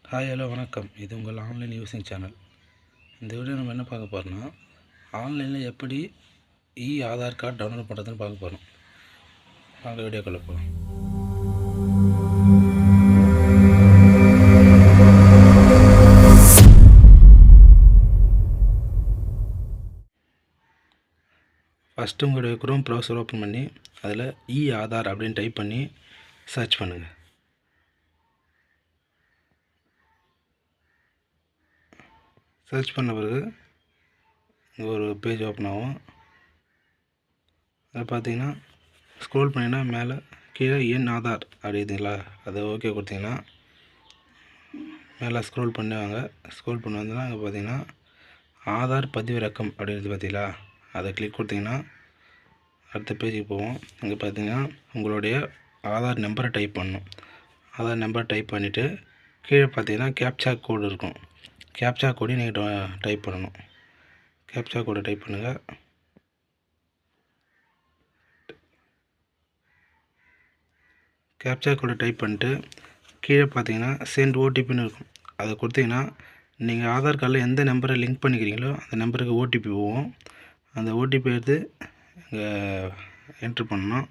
Hi hello வணக்கம். இது உங்கள் ஆன்லைன் யூஸிங் சேனல். இந்த வீடியோ நம்ம என்ன பார்க்க போகிறோம்னா, ஆன்லைனில் எப்படி ஆதார் கார்டு டவுன்லோட் பண்ணுறதுன்னு பார்க்க போகிறோம். வாங்க வீடியோக்குள்ளே போகலாம். ஃபஸ்ட்டு உங்களுடைய குரோம் ப்ரௌசர் ஓப்பன் பண்ணி அதில் ஆதார் அப்படின்னு டைப் பண்ணி சர்ச் பண்ணுங்கள். சர்ச் பண்ண பிறகு இங்கே ஒரு பேஜ் ஓப்பன் ஆகும். அதை பார்த்தீங்கன்னா ஸ்க்ரோல் பண்ணிங்கன்னா மேலே கீழே என் ஆதார் அப்படிங்களா, அதை ஓகே கொடுத்தீங்கன்னா மேலே ஸ்க்ரோல் பண்ணுவாங்க. ஸ்க்ரோல் பண்ணி வந்தோன்னா அங்கே பார்த்தீங்கன்னா ஆதார் பதிவிறக்கம் அப்படின்றது பார்த்தீங்களா, அதை கிளிக் கொடுத்தீங்கன்னா அடுத்த பேஜுக்கு போவோம். அங்கே பார்த்தீங்கன்னா உங்களுடைய ஆதார் நம்பரை டைப் பண்ணணும். ஆதார் நம்பர் டைப் பண்ணிவிட்டு கீழே பார்த்தீங்கன்னா கேப்சா கோடு இருக்கும். கேப்சா கோடையும் நீங்கள் டைப் பண்ணணும். கேப்சா கோடை டைப் பண்ணுங்கள். கேப்சா கோடை டைப் பண்ணிட்டு கீழே பார்த்தீங்கன்னா சென்ட் ஓடிபின்னு இருக்கும். அதை கொடுத்தீங்கன்னா நீங்கள் ஆதார் கார்டில் எந்த நம்பரை லிங்க் பண்ணிக்கிறீங்களோ அந்த நம்பருக்கு ஓடிபி போகும். அந்த ஓடிபி எடுத்து இங்கே என்ட்ரு பண்ணணும்.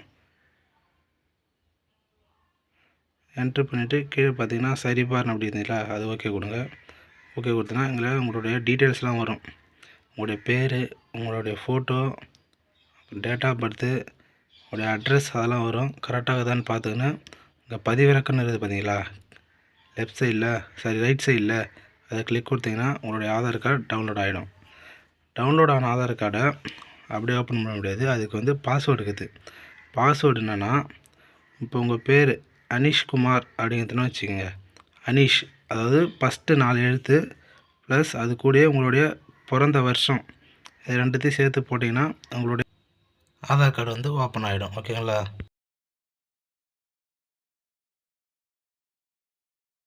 என்ட்ரு பண்ணிவிட்டு கீழே பார்த்தீங்கன்னா சரிபார்னு அப்படி இருந்தீங்களா, அது ஓகே கொடுங்க. ஓகே கொடுத்தீங்கன்னா இங்கே உங்களுடைய டீட்டெயில்ஸ்லாம் வரும். உங்களுடைய பேர், உங்களுடைய ஃபோட்டோ, டேட் ஆஃப் பர்த்து, உங்களுடைய அட்ரஸ் அதெல்லாம் வரும். கரெக்டாக தான்னு பார்த்துக்கின்னு இங்கே பதிவிறக்கம்னு இருக்குது பார்த்தீங்களா, லெஃப்ட் சைடில் ரைட் சைடில் அதை கிளிக் கொடுத்தீங்கன்னா உங்களுடைய ஆதார் கார்டு டவுன்லோட் ஆகிடும். டவுன்லோட் ஆன ஆதார் கார்டை அப்படியே ஓப்பன் பண்ண முடியாது. அதுக்கு பாஸ்வேர்டு இருக்குது. பாஸ்வேர்டு என்னென்னா, இப்போ உங்கள் பேர் அனீஷ்குமார் அப்படிங்கிறதுன்னு வச்சுக்கோங்க. அனீஷ் அதாவது ஃபஸ்ட்டு 4 எழுத்து ப்ளஸ் அது கூடயே உங்களுடைய பிறந்த வருஷம், இது ரெண்டுத்தையும் சேர்த்து போட்டிங்கன்னா உங்களுடைய ஆதார் கார்டு ஓப்பன் ஆகிடும். ஓகேங்களா.